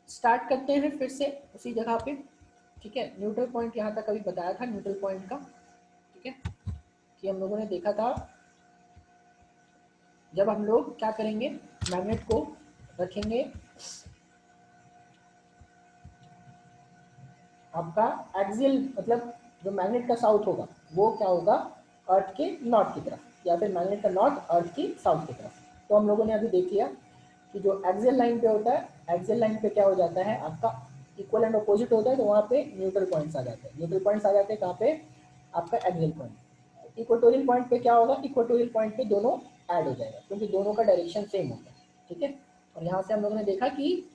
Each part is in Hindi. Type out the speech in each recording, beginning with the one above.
स्टार्ट करते हैं फिर से उसी जगह पे, ठीक है। न्यूट्रल पॉइंट यहाँ तक अभी बताया था न्यूट्रल पॉइंट का, ठीक है, कि हम लोगों ने देखा था जब हम लोग क्या करेंगे, मैग्नेट को रखेंगे आपका एक्सियल, मतलब जो मैग्नेट का साउथ होगा वो क्या होगा, अर्थ के नॉर्थ की तरफ, या फिर मैग्नेट का नॉर्थ अर्थ की साउथ की तरफ। तो हम लोगों ने अभी देख लिया कि जो एक्सियल लाइन पे होता है, एक्सियल लाइन पे क्या हो जाता है आपका इक्वल एंड अपोजिट होता है, तो वहाँ पे न्यूट्रल पॉइंट्स आ जाते हैं। न्यूट्रल पॉइंट्स आ जाते हैं कहाँ पे, आपका एक्सियल पॉइंट। इक्वेटोरियल पॉइंट पे क्या होगा, इक्वेटोरियल पॉइंट पे दोनों ऐड हो जाएगा क्योंकि दोनों का डायरेक्शन सेम होगा, ठीक है। और यहाँ से हम लोगों ने देखा कि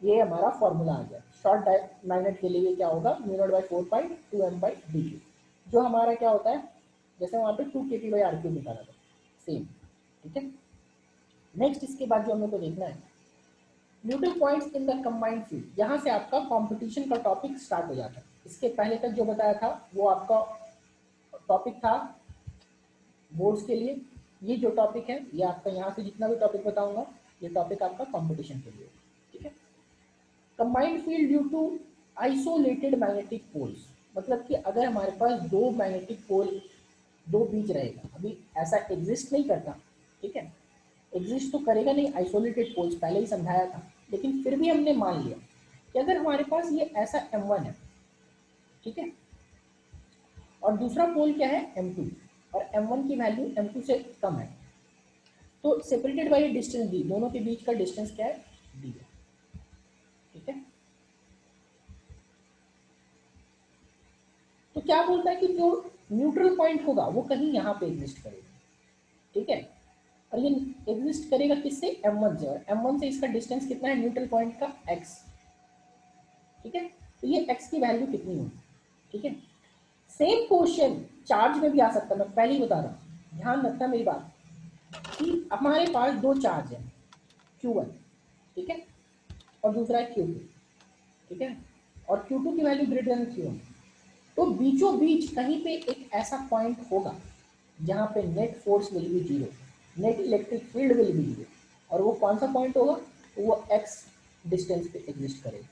ये हमारा फॉर्मूला आ गया। शॉर्ट मैग्नेट के लिए क्या होगा, mu not by 4 pi 2m by D Q, जो हमारा क्या होता है, जैसे वहाँ पे 2 kT बाई आर क्यू निकाला था, सेम, ठीक है। नेक्स्ट इसके बाद जो हम लोग को देखना है, neutral points in the combined field. यहाँ से आपका कंपटीशन का टॉपिक स्टार्ट हो जाता है। इसके पहले तक जो बताया था वो आपका टॉपिक था बोर्ड्स के लिए। ये जो टॉपिक है ये आपका, यहाँ से जितना भी टॉपिक बताऊंगा ये टॉपिक आपका कंपटीशन के लिए, ठीक है। Combined field due to isolated magnetic poles, मतलब कि अगर हमारे पास दो मैग्नेटिक पोल, दो बीज रहेगा, अभी ऐसा एग्जिस्ट नहीं करता, ठीक है, एग्जिस्ट तो करेगा नहीं, आइसोलेटेड पोल्स पहले ही समझाया था, लेकिन फिर भी हमने मान लिया कि अगर हमारे पास ये ऐसा M1 है, ठीक है, और दूसरा पोल क्या है M2, और M1 की वैल्यू M2 से कम है, तो सेपरेटेड बाई डिस्टेंस डी, दोनों के बीच का डिस्टेंस क्या है, डी है, ठीक है। तो क्या बोलता है कि जो न्यूट्रल पॉइंट होगा वो कहीं यहाँ पे एग्जिस्ट करेगा, ठीक है, और ये एग्जिस्ट करेगा किससे, M1 से, और M1 से इसका डिस्टेंस कितना है न्यूट्रल पॉइंट का, x, ठीक है। तो ये x की वैल्यू कितनी होगी, ठीक है। सेम क्वेश्चन चार्ज में भी आ सकता है, मैं पहले ही बता रहा हूँ, ध्यान रखना मेरी बात, कि हमारे पास दो चार्ज है, Q1, ठीक है, और दूसरा है Q2, ठीक है, और Q2 की वैल्यू ग्रेटर देन Q1, तो बीचों बीच कहीं पे एक ऐसा पॉइंट होगा जहाँ पे net force will be zero, net electric field will be zero, और वो कौन सा पॉइंट होगा, तो वो x डिस्टेंस पे एग्जिस्ट करेगा।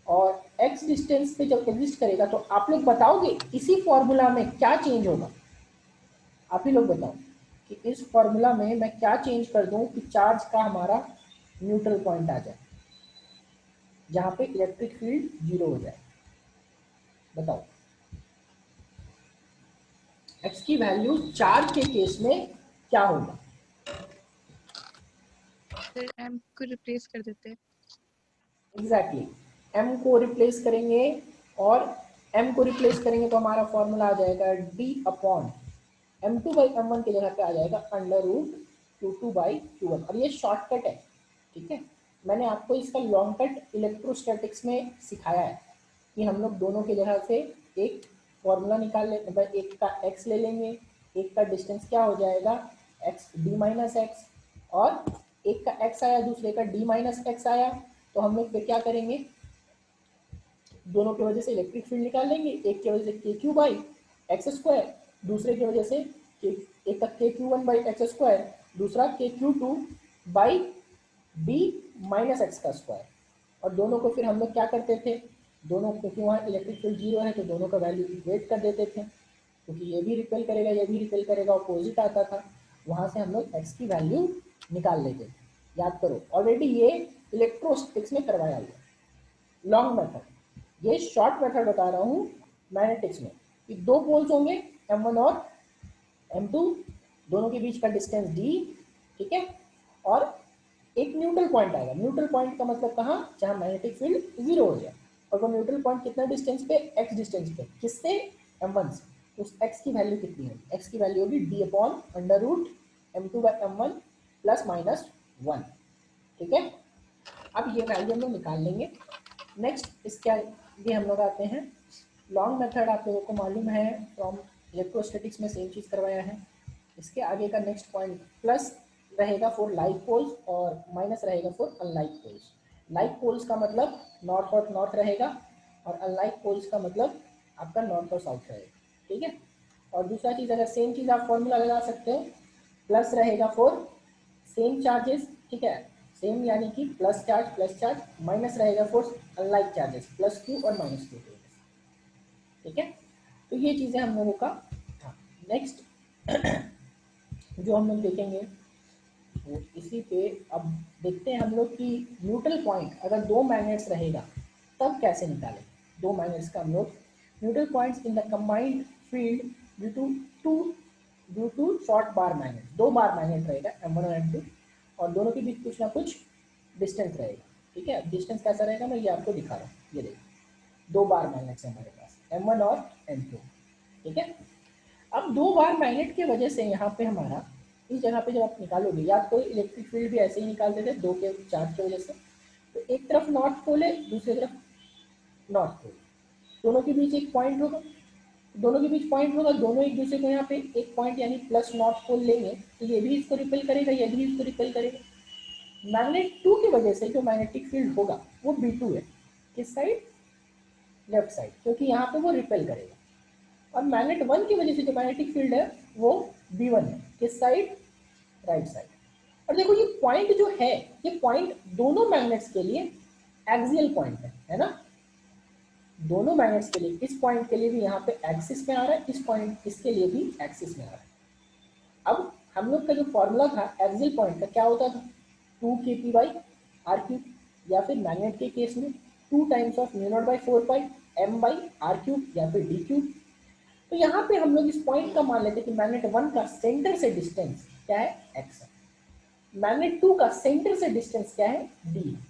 और x डिस्टेंस पे जब एग्जिस्ट करेगा तो आप लोग बताओगे इसी फॉर्मूला में क्या चेंज होगा, आप ही लोग बताओ कि इस फॉर्मूला में मैं क्या चेंज कर दूं कि चार्ज का हमारा न्यूट्रल पॉइंट आ जाए जहाँ पे इलेक्ट्रिक फील्ड जीरो हो जाए, बताओ। x की वैल्यू चार्ज के केस में क्या होगा, फिर m को रिप्लेस कर देते हैं। एग्जैक्टली m को रिप्लेस करेंगे, और m को रिप्लेस करेंगे तो हमारा फॉर्मूला आ जाएगा d upon m2 by m1 की जगह पे आ जाएगा under root q2 by q1, और ये शॉर्टकट है, ठीक है। मैंने आपको इसका लॉन्ग कट इलेक्ट्रोस्टैटिक्स में सिखाया है कि हम लोग दोनों की जगह से एक फॉर्मूला निकाल ले, मतलब एक का x ले लेंगे, एक का डिस्टेंस क्या हो जाएगा x d माइनस एक्स, और एक का x आया दूसरे का d माइनस एक्स आया, तो हम लोग फिर क्या करेंगे, दोनों की वजह से इलेक्ट्रिक फील्ड निकाल लेंगे, एक की वजह से के क्यू बाई एक्स स्क्वायर, दूसरे की वजह से एक का के Q one by x square, दूसरा के Q two by D minus x का स्क्वायर, और दोनों को फिर हम लोग क्या करते थे, दोनों, क्योंकि वहाँ इलेक्ट्रिक फील्ड जीरो है तो दोनों का वैल्यू इक्वेट कर देते थे, क्योंकि ये भी रिपेल करेगा ये भी रिपेल करेगा, अपोजिट आता था, वहाँ से हम लोग एक्स की वैल्यू निकाल लेते थे। याद करो ऑलरेडी ये इलेक्ट्रोस्टैटिक्स में करवाया हुआ लॉन्ग मेथड, ये शॉर्ट मेथड बता रहा हूँ मैग्नेटिक्स में, कि दो पोल्स होंगे M1 और M2, दोनों के बीच का डिस्टेंस d, ठीक है, और एक न्यूट्रल पॉइंट आएगा, न्यूट्रल पॉइंट का मतलब कहाँ, जहाँ मैग्नेटिक फील्ड जीरो हो जाए, और वो न्यूट्रल पॉइंट कितना डिस्टेंस पे, x डिस्टेंस पे, किससे, M1 से, तो उस x की वैल्यू कितनी होगी, x की वैल्यू होगी d upon under root M2 by M1 plus minus 1, ठीक है। अब ये वैल्यू हम लोग निकाल लेंगे। नेक्स्ट इसके आगे हम लोग आते हैं लॉन्ग मेथड, आप लोगों को मालूम है फ्रॉम इलेक्ट्रोस्टैटिक्स में सेम चीज़ करवाया है। इसके आगे का नेक्स्ट पॉइंट प्लस रहेगा फॉर लाइक पोल्स और माइनस रहेगा for unlike poles. Like poles का मतलब नॉर्थ और नॉर्थ रहेगा, और अनलाइक पोल्स का मतलब आपका नॉर्थ और साउथ रहेगा, ठीक है। और दूसरा चीज़, अगर सेम चीज़ आप फॉर्मूला लगा सकते हो, प्लस रहेगा फॉर सेम चार्जेस, ठीक है, सेम यानी कि प्लस चार्ज माइनस रहेगा force unlike charges plus Q और माइनस क्यू की वजह से। ठीक है, तो ये चीज़ें हम लोगों का था। नेक्स्ट जो हम लोग देखेंगे वो इसी पे अब देखते हैं हम लोग कि न्यूट्रल पॉइंट अगर दो मैग्नेट्स रहेगा तब कैसे निकालें। दो मैग्नेट्स का हम लोग neutral points in the combined field due to short bar magnet, दो बार मैग्नेट रहेगा M1 और M2 और दोनों के बीच कुछ ना कुछ डिस्टेंस रहेगा। ठीक है, डिस्टेंस कैसा रहेगा मैं ये आपको दिखा रहा हूँ, ये देखिए दो बार मैग्नेट्स है हमारे पास M1 और M2। ठीक है, अब दो बार मैग्नेट की वजह से यहाँ पे हमारा इस जगह पे जब आप निकालोगे या तो इलेक्ट्रिक फील्ड भी ऐसे ही निकालते थे दो के चार्ज की वजह से, तो एक तरफ नॉर्थ पोल है दूसरी तरफ नॉर्थ पोल, दोनों के बीच एक पॉइंट होगा, दोनों के बीच पॉइंट होगा, दोनों एक दूसरे को यहाँ पे एक पॉइंट यानी प्लस नॉर्थ पोल लेंगे तो ये भी इसको रिपेल करेगा ये भी इसको रिपेल करेगा। मैग्नेट 2 की वजह से जो मैग्नेटिक फील्ड होगा वो B2 है, किस साइड, लेफ्ट साइड, क्योंकि यहाँ पे वो रिपेल करेगा। और मैग्नेट 1 की वजह से जो मैग्नेटिक फील्ड है वो B1 है, किस साइड, राइट साइड। और देखो ये पॉइंट जो है ये पॉइंट दोनों मैग्नेट्स के लिए एक्सियल पॉइंट है ना, दोनों मैग्नेट्स के लिए, इस पॉइंट के लिए भी यहाँ पे एक्सिस में आ रहा है, इस पॉइंट इसके लिए भी एक्सिस में आ रहा है। अब हम लोग का जो फॉर्मूला था एक्सियल पॉइंट का क्या होता था, 2kp बाई आर क्यूब, या फिर मैग्नेट के केस में 2 times of mu not by 4 pi m by r cube या फिर डी क्यूब। तो यहाँ पे हम लोग इस पॉइंट का मान लेते हैं कि मैग्नेट 1 का सेंटर से डिस्टेंस क्या है, x है, मैग्नेट 2 का सेंटर से डिस्टेंस क्या है, d है।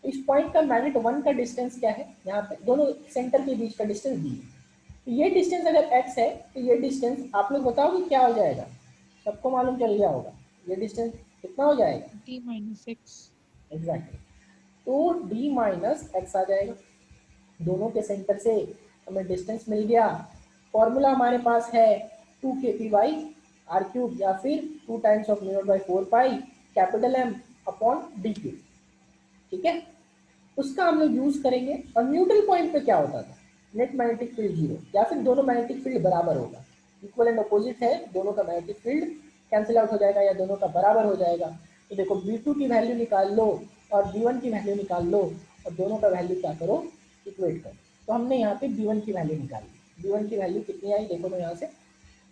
इस पॉइंट का मैग्नेट 1 का डिस्टेंस क्या है, यहाँ पे दोनों सेंटर के बीच का डिस्टेंस d है। तो ये डिस्टेंस अगर x है तो ये डिस्टेंस आप लोग बताओ कि क्या हो जाएगा, सबको मालूम चल गया होगा, ये डिस्टेंस कितना हो जाएगा, D minus X। एग्जैक्टली, तो d माइनस एक्स आ जाएगा, दोनों के सेंटर से हमें डिस्टेंस मिल गया। फॉर्मूला हमारे पास है 2kp बाई आर क्यूब या फिर 2 times of mu not by 4 pi capital M upon D cube. ठीक है, उसका हम लोग यूज करेंगे। और न्यूट्रल पॉइंट पे क्या होता था, नेट मैग्नेटिक फील्ड जीरो या फिर दोनों मैग्नेटिक फील्ड बराबर होगा, इक्वल एंड अपोजिट है, दोनों का मैग्नेटिक फील्ड कैंसिल आउट हो जाएगा या दोनों का बराबर हो जाएगा। तो देखो B2 की वैल्यू निकाल लो और B1 की वैल्यू निकाल लो और दोनों का वैल्यू क्या करो, इक्वेट करो। तो हमने यहाँ पे B1 की वैल्यू निकाली, B1 की वैल्यू कितनी आई देखो, तो यहाँ से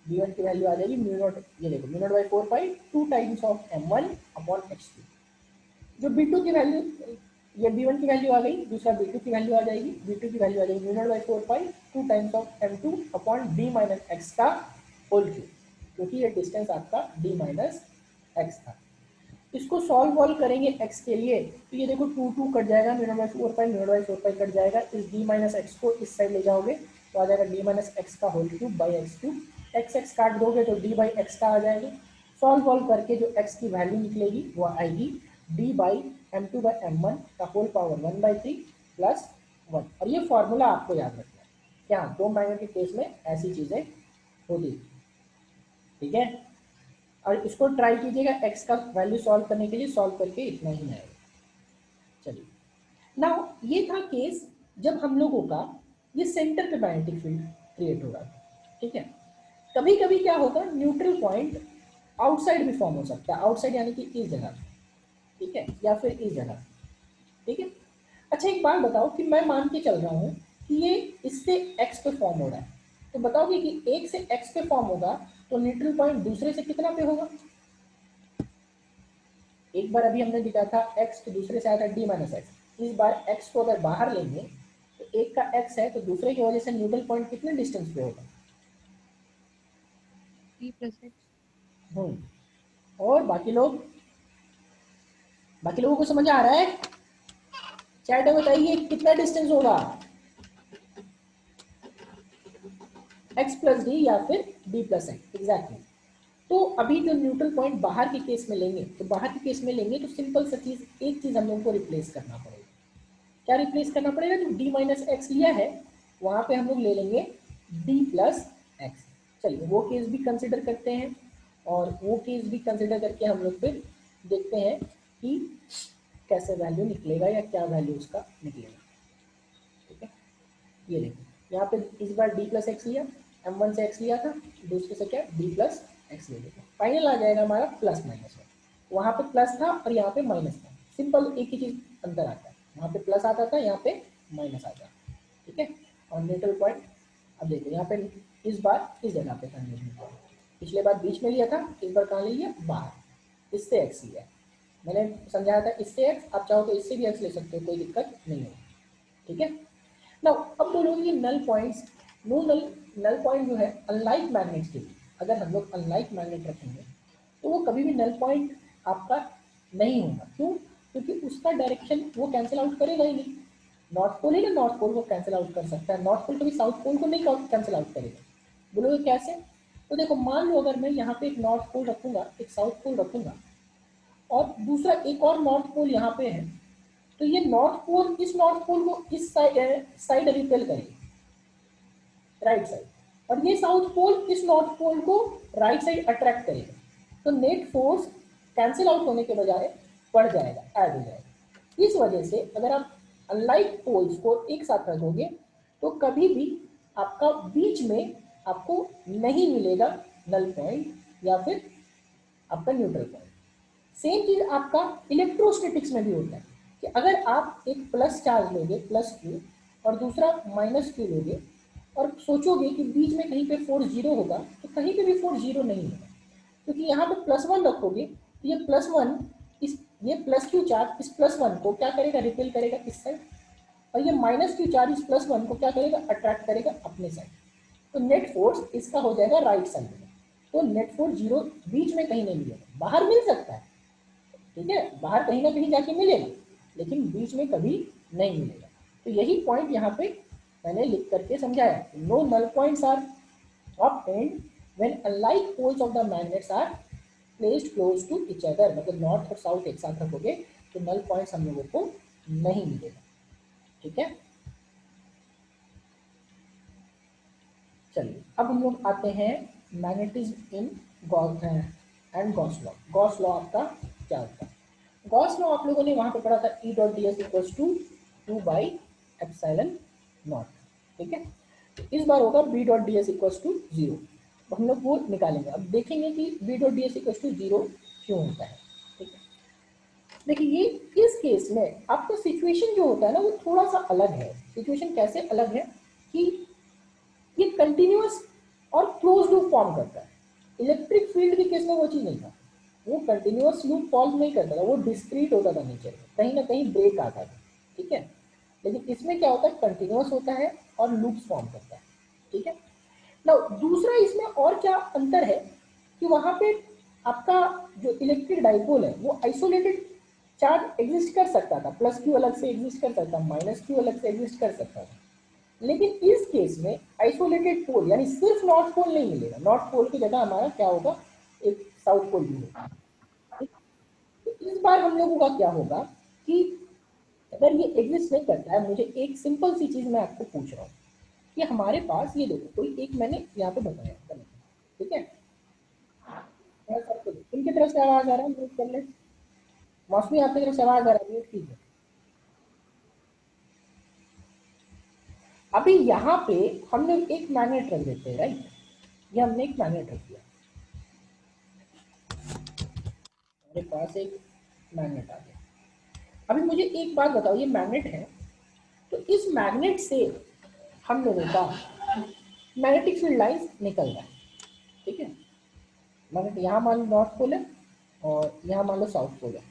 B1 की वैल्यू आ जाएगी म्यू नॉट, ये देखो mu not by 4 pi 2 times of M1 upon x2। जो B2 की वैल्यू, ये B1 की वैल्यू आ गई, दूसरा B2 की वैल्यू आ जाएगी, B2 की वैल्यू आ जाएगी mu not by 4 pi 2 times of M2 upon D minus x का होल क्यूब, क्योंकि ये डिस्टेंस आपका D माइनस एक्स था। इसको सॉल्व वॉल्व करेंगे x के लिए, तो ये देखो 2 कट जाएगा, mu not by 4 pi mu not by 4 pi cut जाएगा, इस D माइनस एक्स को इस साइड ले जाओगे तो आ जाएगा D माइनस एक्स का whole cube by x cube, x काट दोगे तो D बाई एक्स का आ जाएगा। सॉल्व वॉल्व करके जो x की वैल्यू निकलेगी वो आएगी D by M2 by M1 का होल पावर 1/3 प्लस 1। और ये फॉर्मूला आपको याद रखना है, क्या दो मैग्नेट के केस में ऐसी चीजें होती। ठीक है, और इसको ट्राई कीजिएगा x का वैल्यू सॉल्व करने के लिए, सॉल्व करके इतना ही आएगा। चलिए, नाउ ये था केस जब हम लोगों का ये सेंटर पे मैग्नेटिक फील्ड क्रिएट हो रहा था। ठीक है, कभी कभी क्या होगा, न्यूट्रल पॉइंट आउटसाइड भी फॉर्म हो सकता है, आउटसाइड यानी कि इस जगह, ठीक है, या फिर इस जगह। ठीक है, अच्छा एक बात बताओ कि मैं मान के चल रहा हूँ कि ये इससे x पे फॉर्म हो रहा है, तो बताओगे कि एक से x पे फॉर्म होगा तो न्यूट्रल पॉइंट दूसरे से कितना पे होगा, एक बार अभी हमने दिखा था x तो दूसरे से आया था d माइनस एक्स, इस बार x को अगर बाहर लेंगे तो एक का x है तो दूसरे की वजह से न्यूट्रल पॉइंट कितने डिस्टेंस पे होगा, D plus X। और बाकी लोग, बाकी लोगों को समझ आ रहा है, चैट में बताइए कितना डिस्टेंस होगा, x प्लस डी या फिर d प्लस एक्स, एग्जैक्टली। तो अभी जो न्यूट्रल पॉइंट बाहर के केस में लेंगे, तो बाहर के केस में लेंगे तो सिंपल सा चीज, एक चीज हम लोग को रिप्लेस करना पड़ेगा। क्या रिप्लेस करना पड़ेगा, जो d माइनस एक्स लिया है वहां पे हम लोग ले लेंगे d प्लस एक्स। चलिए वो केस भी कंसिडर करते हैं, और वो केस भी कंसिडर करके हम लोग फिर देखते हैं कि कैसे वैल्यू निकलेगा या क्या वैल्यू उसका निकलेगा। ठीक है, ये देखो यहाँ पे इस बार d प्लस एक्स लिया, M1 से x लिया था, दूसरे से क्या d प्लस एक्स ले लेगा, फाइनल आ जाएगा हमारा प्लस माइनस में, वहाँ पे प्लस था और यहाँ पे माइनस था, सिंपल एक ही चीज अंतर आता है, यहाँ पे प्लस आता था, यहाँ पे माइनस आता है, ठीक है। और न्यूट्रल पॉइंट अब देखो यहाँ पे इस बार इस जगह पे था न्यूट्रल पॉइंट, पिछले बार बीच में लिया था, इस बार कहाँ ले लिया, बाहर, इससे एक्स लिया। मैंने समझाया था इससे एक्स, आप चाहो तो इससे भी एक्स ले सकते हो, कोई दिक्कत नहीं होगी, ठीक है। नाउ अब बोलोगे ये नल पॉइंट्स, नो नल पॉइंट जो है अनलाइक मैग्नेट्स के लिए, अगर हम लोग अनलाइक मैग्नेट रखेंगे तो वो कभी भी नल पॉइंट आपका नहीं होगा। क्यों? क्योंकि उसका डायरेक्शन वो कैंसिल आउट करेगा ही नहीं। नॉर्थ पोल है ना, नॉर्थ पोल को कैंसिल आउट कर सकता है, नॉर्थ पोल कभी साउथ पोल को नहीं कैंसिल आउट करेगा। बोलोगे कैसे? तो देखो मान लो अगर मैं यहाँ पे एक नॉर्थ पोल रखूंगा, एक साउथ पोल रखूंगा, और दूसरा एक और नॉर्थ पोल यहाँ पे है, तो ये नॉर्थ पोल इस नॉर्थ पोल को इस साइड रिपेल करेगी, राइट साइड, और ये साउथ पोल इस नॉर्थ पोल को राइट साइड अट्रैक्ट करेगा। तो नेट फोर्स कैंसिल आउट होने के बजाय बढ़ जाएगा, ऐड हो जाएगा। इस वजह से अगर आप अनलाइक पोल्स को एक साथ रखोगे तो कभी भी आपका बीच में आपको नहीं मिलेगा नल पॉइंट या फिर आपका न्यूट्रल पॉइंट। सेम चीज आपका इलेक्ट्रोस्टैटिक्स में भी होता है कि अगर आप एक प्लस चार्ज लोगे, प्लस क्यू, और दूसरा माइनस क्यू लोगे, और सोचोगे कि बीच में कहीं पे फोर्स जीरो होगा, तो कहीं पे भी फोर्स जीरो नहीं होगा, क्योंकि यहाँ पे प्लस वन रखोगे तो ये प्लस वन इस ये प्लस क्यू चार्ज इस प्लस वन को क्या करेगा, रिपेल करेगा इस साइड, और ये माइनस क्यू चार्ज इस प्लस वन को क्या करेगा, अट्रैक्ट करेगा अपने साइड। तो नेट फोर्स इसका हो जाएगा राइट साइड में। तो नेट फोर्स जीरो बीच में कहीं नहीं मिलेगा, बाहर मिल सकता है, ठीक है, बाहर कहीं ना कहीं जाके मिलेगा, लेकिन बीच में कभी नहीं मिलेगा। तो यही पॉइंट यहाँ पे मैंने लिख करके समझाया, no null points are obtained when unlike poles of the magnets are placed close to each other। मतलब नॉर्थ और साउथ एक साथ रखोगे तो नल पॉइंट्स हम लोगों को नहीं मिलेगा, ठीक है। चलिए अब हम लोग आते हैं magnetism in Gauss and Gauss law. Gauss law आपका क्या होता है? गॉस लॉ आप लोगों ने वहां पे पढ़ा था, E dot D S equals to 2/ε0, ठीक है। तो इस बार होगा B dot D S equals to 0, तो हम लोग वो निकालेंगे। अब देखेंगे कि B dot D S equals to 0 क्यों होता है, ठीक है। देखिए ये इस केस में आपका सिचुएशन जो होता है ना वो थोड़ा सा अलग है। सिचुएशन कैसे अलग है कि ये कंटिन्यूअस और क्लोज लूप फॉर्म करता है। इलेक्ट्रिक फील्ड के केस में वो चीज नहीं था, वो कंटिन्यूअस लूप फॉर्म नहीं करता था, वो डिस्क्रीट होता था नेचर में, कहीं ना कहीं ब्रेक आता था, ठीक है। लेकिन इसमें क्या होता है, कंटिन्यूअस होता है और लूप्स फॉर्म करता है, ठीक है ना। दूसरा इसमें और क्या अंतर है कि वहां पे आपका जो इलेक्ट्रिक डाइपोल है वो आइसोलेटेड चार्ज एग्जिस्ट कर सकता था, प्लस क्यू अलग से एग्जिस्ट कर सकता, माइनस क्यू अलग से एग्जिस्ट कर सकता था। लेकिन इस केस में आइसोलेटेड पोल यानी सिर्फ नॉर्थ पोल नहीं मिलेगा, नॉर्थ पोल की जगह हमारा क्या होगा, एक साउथ पोल भी होगा। तो इस बार हम लोगों का क्या होगा कि अगर ये एग्जिस्ट नहीं करता है, मुझे एक सिंपल सी चीज मैं आपको पूछ रहा हूँ कि हमारे पास ये देखो कोई एक मैंने यहाँ पे बताया, ठीक है, इनकी तरफ से आवाज आ रहा है, म्यूट कर ले। मौसमी आपकी तरफ से आवाज आ रहा है, म्यूट कीजिए। अभी यहाँ पे हम लोग एक मैग्नेट रख देते हैं, राइट, ये हमने एक मैग्नेट रख दिया, मेरे पास एक मैग्नेट आ गया। अभी मुझे एक बात बताओ, ये मैग्नेट है तो इस मैग्नेट से हम लोगों का मैग्नेटिक फील्ड लाइंस निकल रहा है, ठीक है। मैग्नेट यहाँ मान लो नॉर्थ पोल है और यहाँ मान लो साउथ पोल है,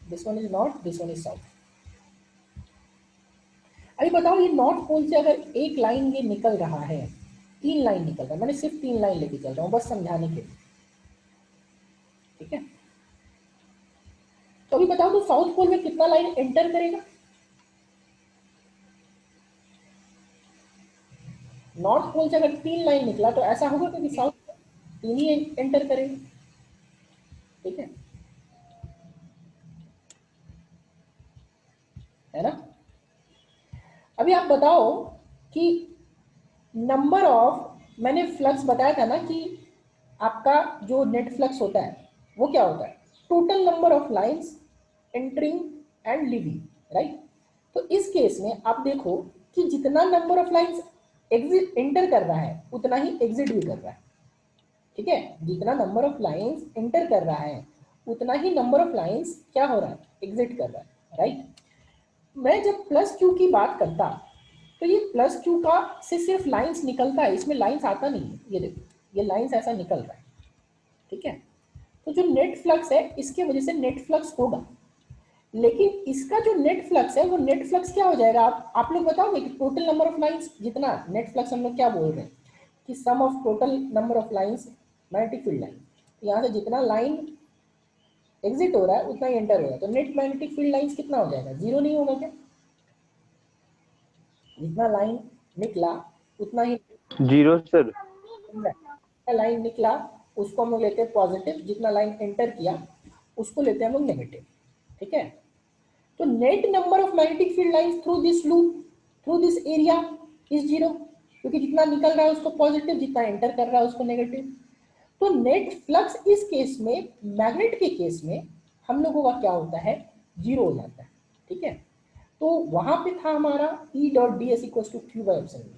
this one is north, this one is south. अभी बताओ ये नॉर्थ पोल से अगर एक लाइन ये निकल रहा है, तीन लाइन निकल रहा है, मैंने सिर्फ तीन लाइन लेके चल रहा हूँ बस समझाने के लिए, ठीक है। तो अभी बताओ तो साउथ पोल में कितना लाइन एंटर करेगा? नॉर्थ पोल से अगर तीन लाइन निकला तो ऐसा होगा क्योंकि साउथ तीन ही एंटर करेगा, ठीक है ना। अभी आप बताओ कि नंबर ऑफ, मैंने फ्लक्स बताया था ना कि आपका जो नेट फ्लक्स होता है वो क्या होता है, total number of lines entering and leaving, right. तो इस केस में आप देखो कि जितना number of lines exit enter कर रहा है उतना ही एग्जिट भी कर रहा है, ठीक है। जितना नंबर ऑफ लाइंस एंटर कर रहा है उतना ही नंबर ऑफ लाइंस क्या हो रहा है, एग्जिट कर रहा है, राइट। मैं जब प्लस क्यू की बात करता तो ये प्लस क्यू का से सिर्फ लाइंस निकलता है, इसमें लाइंस आता नहीं है, ये देखो ये लाइंस ऐसा निकल रहा है, ठीक है। तो जो नेट फ्लक्स है इसके वजह से नेट फ्लक्स होगा, लेकिन इसका जो नेट फ्लक्स है वो नेट फ्लक्स क्या हो जाएगा, आप लोग बताओगे कि टोटल नंबर ऑफ लाइंस जितना नेट फ्लक्स हम लोग क्या बोल रहे हैं कि sum of total number of lines magnetic field line, यहाँ से जितना लाइन एग्जिट हो रहा है उतना ही एंटर हो रहा है, तो नेट मैग्नेटिक फील्ड लाइंस कितना हो जाएगा, जीरो नहीं होगा क्या, जितना लाइन निकला उतना ही जीरो सर। लाइन निकला उसको हम लोग लेते हैं पॉजिटिव, जितना लाइन एंटर किया उसको लेते हैं हम लोग नेगेटिव, ठीक है। तो net number of magnetic field lines through this loop through this area is zero, क्योंकि जितना निकल रहा है उसको पॉजिटिव, जितना एंटर कर रहा है उसको नेगेटिव। तो नेट फ्लक्स इस केस में, मैग्नेट के केस में हम लोगों का क्या होता है, जीरो हो जाता है, ठीक है। तो वहां पे था हमारा E dot D S equal to q by epsilon,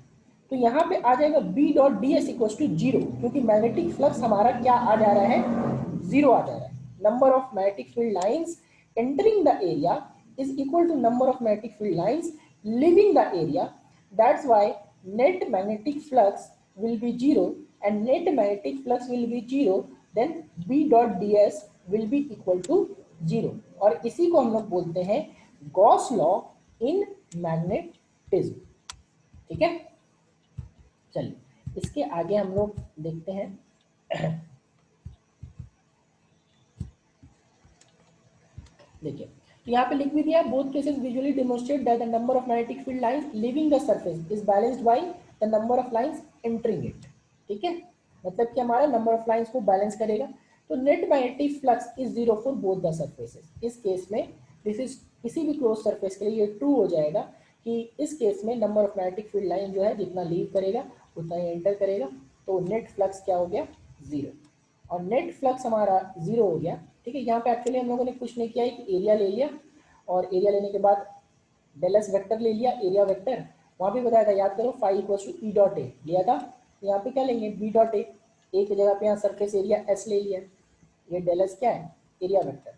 तो यहाँ पे आ जाएगा B dot D S equal to zero, क्योंकि मैग्नेटिक फ्लक्स हमारा क्या आ जा रहा है, जीरो आ जा रहा है। Number of magnetic field lines entering the area is equal to number of magnetic field lines leaving the area. That's why net magnetic flux will be zero, and net magnetic flux will be zero, then B dot ds will be equal to zero, और इसी को हम लोग बोलते हैं गॉस लॉ इन मैग्नेटिज्म, ठीक है। चलिए इसके आगे हम लोग देखते हैं। देखिए तो यहाँ पे लिख भी दिया, both cases visually demonstrate that the number of magnetic field lines leaving the surface is balanced by the number of lines entering it, ठीक है। मतलब कि हमारा नंबर ऑफ लाइंस को बैलेंस करेगा। तो net magnetic flux is zero for both the surfaces, इस केस में दिस इज किसी भी क्लोज सरफेस के लिए ये ट्रू हो जाएगा कि इस केस में number of magnetic field line जो है जितना लीव करेगा उतना ही एंटर करेगा, तो नेट फ्लक्स क्या हो गया, जीरो। और नेट फ्लक्स हमारा जीरो हो गया, ठीक है। यहाँ पे एक्चुअली हम लोगों ने कुछ नहीं किया, एक एरिया ले लिया और एरिया लेने के बाद डेल एस वेक्टर ले लिया, एरिया वेक्टर वहाँ भी बताया था, याद करो phi equal to E dot A लिया था। यहाँ पे क्या लेंगे, बी डॉट ए, एक जगह पे यहाँ सरफेस एरिया एस ले लिया, ये डेल एस क्या है, एरिया वेक्टर,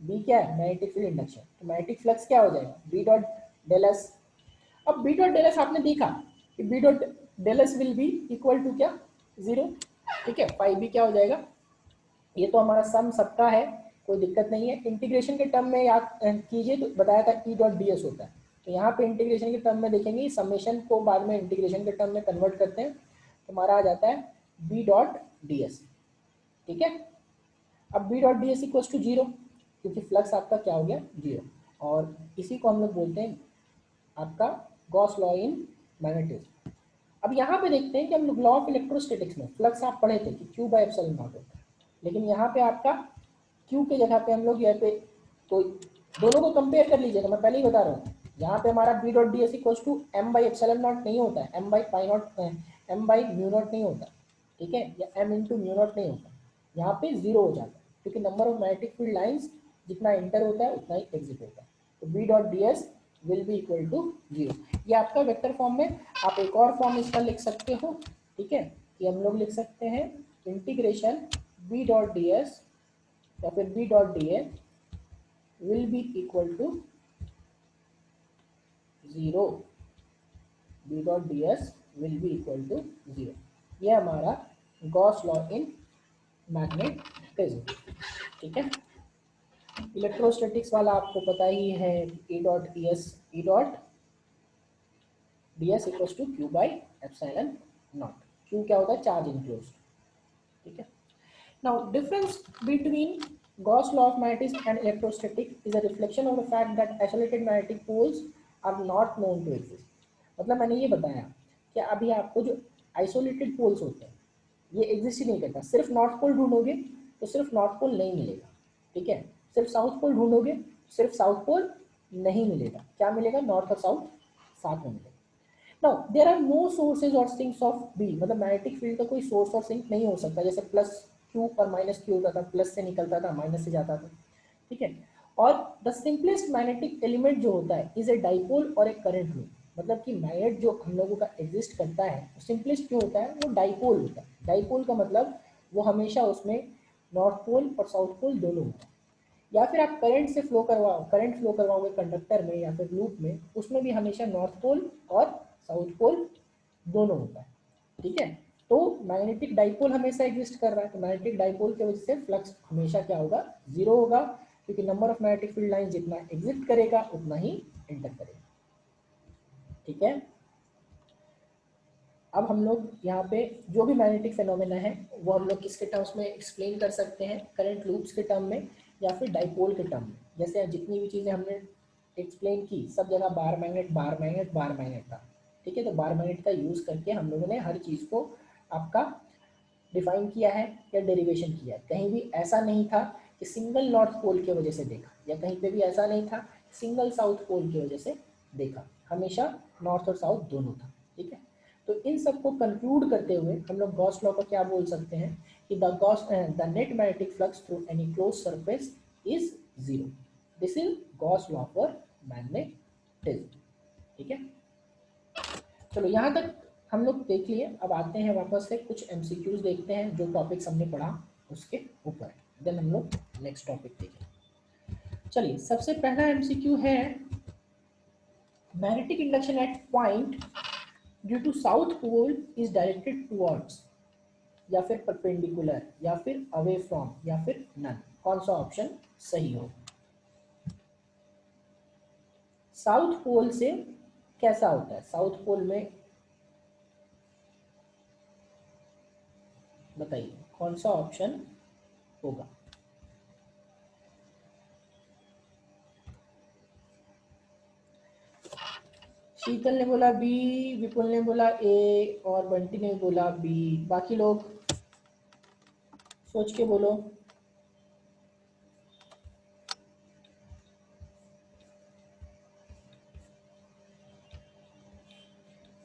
बी क्या है, मैग्नेटिक फील्ड इंडक्शन, तो मैग्नेटिक फ्लक्स क्या हो जाएगा, बी डॉट डेल एस। अब बी डॉट डेल एस आपने देखा कि B dot del S will be equal to क्या, जीरो, ठीक है। फाई बी क्या हो जाएगा, ये तो हमारा सम सबका है, कोई दिक्कत नहीं है। इंटीग्रेशन के टर्म में याद कीजिए तो बताया था ई डॉट डी एस होता है, तो यहाँ पे इंटीग्रेशन के टर्म में देखेंगे, समेशन को बाद में इंटीग्रेशन के टर्म में कन्वर्ट करते हैं तो हमारा आ जाता है बी डॉट डी एस, ठीक है। अब B dot D S equal to zero, क्योंकि फ्लक्स आपका क्या हो गया, जीरो, और इसी को हम लोग बोलते हैं आपका गॉस लॉ इन मैग्नेटिज्म। अब यहाँ पे देखते हैं कि हम लोग लॉ ऑफ इलेक्ट्रोस्टैटिक्स में फ्लक्स आप पढ़े थे कि क्यू बाय एप्सिलॉन नॉट होता है, लेकिन यहाँ पे आपका क्यू के जगह पे हम लोग यहाँ पे, तो दोनों को कंपेयर कर लीजिएगा, मैं पहले ही बता रहा हूँ। यहाँ पे हमारा B dot D S equal to m by epsilon not नहीं होता है, m by pi not, m by mu not नहीं होता, ठीक है, या एम इंटू म्यू नॉट नहीं होता, यहाँ पे जीरो हो जाता है, क्योंकि number of magnetic field lines जितना एंटर होता है उतना ही एग्जिट होता है। तो B dot D S will be equal to zero, ये आपका वेक्टर फॉर्म में। आप एक और फॉर्म इसका लिख सकते हो, ठीक है, कि हम लोग लिख सकते हैं integration B dot D S या फिर B dot d A will be equal to zero, B dot D S will be equal to zero, ये हमारा गॉस लॉ इन मैग्नेटिज्म, ठीक है। इलेक्ट्रोस्टैटिक्स वाला आपको पता ही है, E dot D S equal to q by epsilon not, q क्या होता है, चार्ज इनक्लोज्ड, ठीक है। Now, difference between Gauss law of magnetism and electrostatics is a reflection of the fact that isolated magnetic poles are not known to exist. मतलब मैंने ये बताया कि अभी आपको जो आइसोलेटेड पोल्स होते हैं ये एग्जिस्ट ही नहीं करता। सिर्फ नॉर्थ पोल ढूंढोगे तो सिर्फ नॉर्थ पोल नहीं मिलेगा, ठीक है। सिर्फ साउथ पोल ढूंढोगे सिर्फ साउथ पोल नहीं मिलेगा, क्या मिलेगा, नॉर्थ और साउथ साथ में मिलेगा। Now, there are no sources or sinks of B, मतलब मैग्नेटिक फील्ड का कोई सोर्स और सिंक नहीं हो सकता, जैसे प्लस क्यू और माइनस क्यू होता था, प्लस से निकलता था माइनस से जाता था, ठीक है। और द सिंपलेस्ट मैग्नेटिक एलिमेंट जो होता है इज ए डाइपोल और ए करंट लूप, मतलब कि मैग्नेट जो हम लोगों का एग्जिस्ट करता है वो सिंपलेस्ट क्यों होता है, वो डाइपोल होता है। डाइपोल का मतलब वो हमेशा उसमें नॉर्थ पोल और साउथ पोल दोनों होता है, या फिर आप करंट फ्लो करवाओगे कंडक्टर में या फिर लूप में, उसमें भी हमेशा नॉर्थ पोल और साउथ पोल दोनों होता है, ठीक है। तो मैग्नेटिक डाइपोल हमेशा एग्जिस्ट कर रहा है, तो मैग्नेटिक डाइपोल की वजह से फ्लक्स हमेशा क्या होगा, जीरो होगा, क्योंकि number of magnetic field line जितना एग्जिट करेगा उतना ही एंटर करेगा, ठीक है। अब हम लोग यहाँ पे जो भी मैग्नेटिक फेनोमेना है वो हम लोग किसके टर्म्स में एक्सप्लेन कर सकते हैं, करंट लूप्स के टर्म में या फिर डाइपोल के टर्म में। जैसे जितनी भी चीज़ें हमने एक्सप्लेन की सब जगह bar magnet bar magnet bar magnet था, ठीक है। तो बार मैग्नेट का यूज़ करके हम लोगों ने हर चीज़ को आपका डिफाइन किया है या डेरिवेशन किया है। कहीं भी ऐसा नहीं था कि सिंगल नॉर्थ पोल की वजह से देखा, या कहीं पे भी ऐसा नहीं था सिंगल साउथ पोल की वजह से देखा, हमेशा नॉर्थ और साउथ दोनों था, ठीक है। तो इन सबको कंक्लूड करते हुए हम लोग गॉस लॉ को क्या बोल सकते हैं कि the net magnetic flux through any close surface is zero. This is Gauss law for magnetism, ठीक है। चलो यहाँ तक हम लोग देख लिए। अब आते हैं वापस से कुछ एमसीक्यूज देखते हैं जो टॉपिक्स हमने पढ़ा उसके ऊपर, देन हम लोग नेक्स्ट टॉपिक देखें। चलिए सबसे पहला एमसीक्यू है magnetic induction at point due to south pole is directed towards, या फिर परपेंडिकुलर या फिर अवे फ्रॉम या फिर नन, कौन सा ऑप्शन सही हो। साउथ पोल से कैसा होता है, साउथ पोल में बताइए कौन सा ऑप्शन होगा। शीतल ने बोला बी, विपुल ने बोला ए और बंटी ने बोला बी। बाकी लोग सोच के बोलो।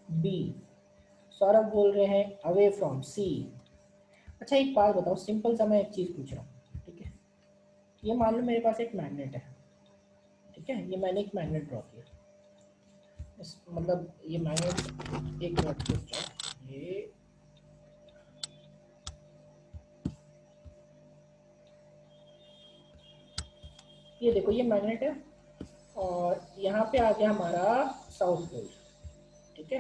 बी। सौरभ बोल रहे हैं अवे फ्रॉम सी। अच्छा एक बात बताओ, सिंपल सा मैं एक चीज़ पूछ रहा हूँ, ठीक है। ये मान लो मेरे पास एक मैग्नेट है, ठीक है। ये मैंने एक मैग्नेट ड्रॉ किया, मतलब ये मैग्नेट एक मिनट, ये देखो ये मैग्नेट है और यहाँ पे आ गया हमारा साउथ पोल, ठीक है।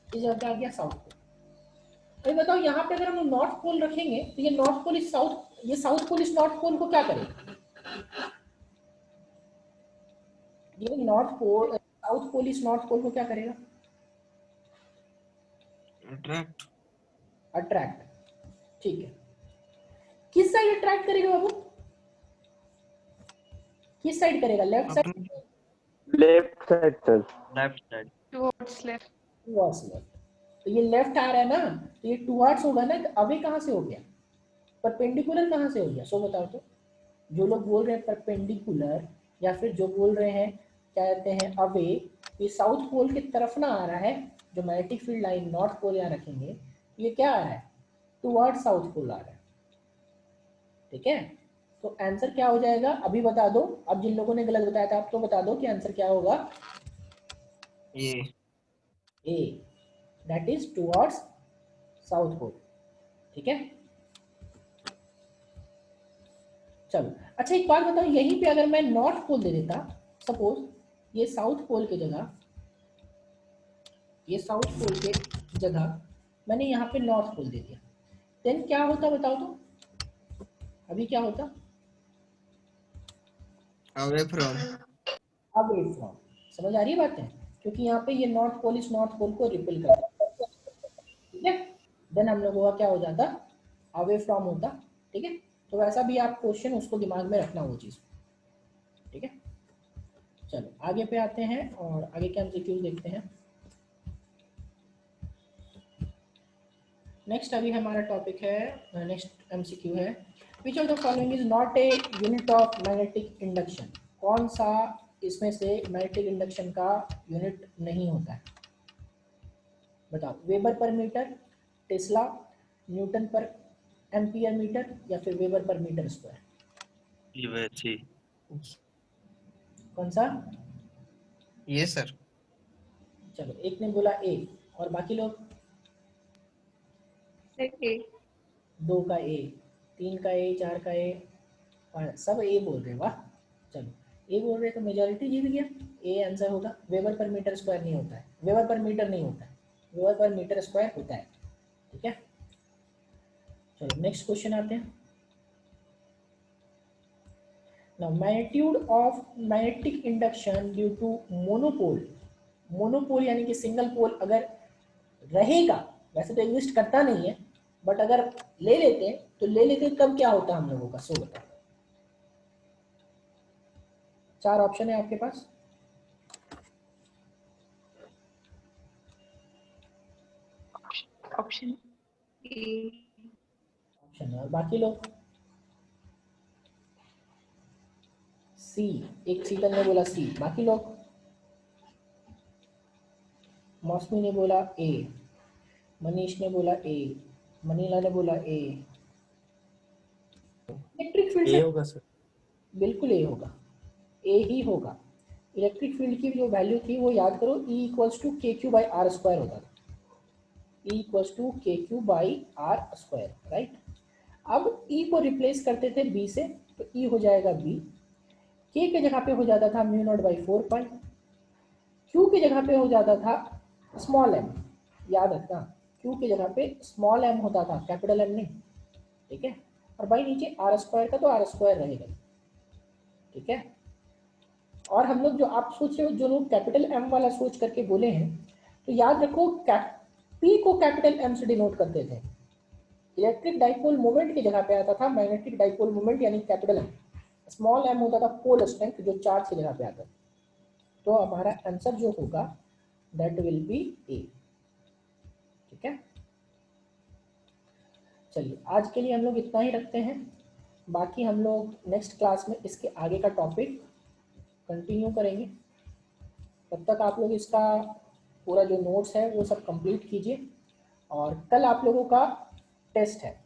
इस जगह पे आ गया साउथ पोल। अभी बताओ यहाँ पे अगर हम नॉर्थ पोल रखेंगे तो ये नॉर्थ पोल इस साउथ, ये साउथ पोल इस नॉर्थ पोल को क्या करेगा, ये नॉर्थ पोल साउथ पोल इस नॉर्थ पोल को क्या करेगा, अट्रैक्ट। अट्रैक्ट, ठीक है। किस साइड अट्रैक्ट करेगा बाबू, किस साइड करेगा, left side, left side sir. Left side. Towards left. Towards left. तो ये लेफ्ट आ रहा है ना, तो ये टुवर्ड्स होगा ना, तो अवे कहाँ से हो गया, परपेंडिकुलर कहाँ से हो गया, सो बताओ तो। जो लोग बोल रहे हैं परपेंडिकुलर या फिर जो बोल रहे हैं क्या कहते हैं अवे, ये साउथ पोल की तरफ ना आ रहा है। जो magnetic field line north pole यहाँ रखेंगे ये क्या आ रहा है, टुवर्ड साउथ पोल आ रहा है, ठीक है। तो आंसर क्या हो जाएगा अभी बता दो। अब जिन लोगों ने गलत बताया था आप तो बता दो कि आंसर क्या होगा। A. A, that is towards south pole, ठीक है। चलो अच्छा एक बात बताओ, यहीं पे अगर मैं नॉर्थ पोल दे देता, सपोज ये साउथ पोल की जगह, ये साउथ पोल के जगह मैंने यहाँ पे नॉर्थ पोल दे दिया, देन क्या होता बताओ तो, अभी क्या होता, अवे फ्रॉम। Away from. समझ आ रही है बातें, क्योंकि यहाँ पे ये नॉर्थ पोल इस नॉर्थ पोल को रिपेल करता है, ठीक है। देन हम लोगों का क्या हो जाता, अवे फ्रॉम होता, ठीक है। तो वैसा भी आप क्वेश्चन उसको दिमाग में रखना वो चीज़, ठीक है। चलो आगे पे आते हैं और आगे के एमसीक्यूज देखते हैं। नेक्स्ट अभी हमारा टॉपिक है, नेक्स्ट एमसीक्यू है, which of the following is not a unit of magnetic induction. कौन सा इसमें से मैग्नेटिक इंडक्शन का यूनिट नहीं होता है, बताओ। Weber per meter, tesla, newton per ampere meter या फिर वेबर पर मीटर स्क्वायर। ये वैसे। कौन सा, ये सर। चलो एक ने बोला ए और बाकी लोग, ए। 2 का ए, 3 का ए, 4 का ए, सब ए बोल रहे हैं, वाह। चलो ए बोल रहे हैं तो मेजॉरिटी जीत गया, ए आंसर होगा। वेबर पर मीटर स्क्वायर नहीं होता है, वेबर पर मीटर नहीं होता है, वेबर पर मीटर स्क्वायर होता है। ठीक है, चलो नेक्स्ट क्वेश्चन आते हैं। Now magnitude of magnetic induction due to monopole, monopole यानी कि सिंगल पोल अगर रहेगा, वैसे तो एग्जिस्ट करता नहीं है, बट अगर ले लेते हैं तो ले लेते हैं तब क्या होता है हम लोगों का, सो बताओ। 4 ऑप्शन है आपके पास। Option A. ऑप्शन है, और बाकी लोग सी, एक शीतल ने बोला सी, बाकी लोग मौसमी ने बोला ए, मनीष ने बोला ए, मनीला ने बोला ए। इलेक्ट्रिक फील्ड ए होगा सर। बिल्कुल ए होगा, ए ही होगा। इलेक्ट्रिक फील्ड की जो वैल्यू थी वो याद करो, E equals to k q by r square होता था, E equals to k q by r square, right. अब E को रिप्लेस करते थे B से, तो E हो जाएगा B, K के जगह पे हो जाता था mu not by 4 pi, Q के जगह पे हो जाता था स्मॉल m, याद रखना Q के जगह पे स्मॉल m होता था, कैपिटल M नहीं, ठीक है। और भाई नीचे आर स्क्वायर का तो आर स्क्वायर रहेगा, ठीक है। और हम लोग जो आप सोच रहे हो, जो लोग कैपिटल M वाला सोच करके बोले हैं, तो याद रखो P को कैपिटल M से डिनोट करते थे। इलेक्ट्रिक डाइपोल मोमेंट की जगह पे आता था मैग्नेटिक डाइपोल मोमेंट यानी कैपिटल M, स्मॉल m होता था पोल स्ट्रेंथ जो चार्ज की जगह पे आता था। तो हमारा आंसर जो होगा दैट विल बी ए, ठीक है। चलिए आज के लिए हम लोग इतना ही रखते हैं, बाकी हम लोग नेक्स्ट क्लास में इसके आगे का टॉपिक कंटिन्यू करेंगे। तब तक आप लोग इसका पूरा जो नोट्स है वो सब कंप्लीट कीजिए, और कल आप लोगों का टेस्ट है।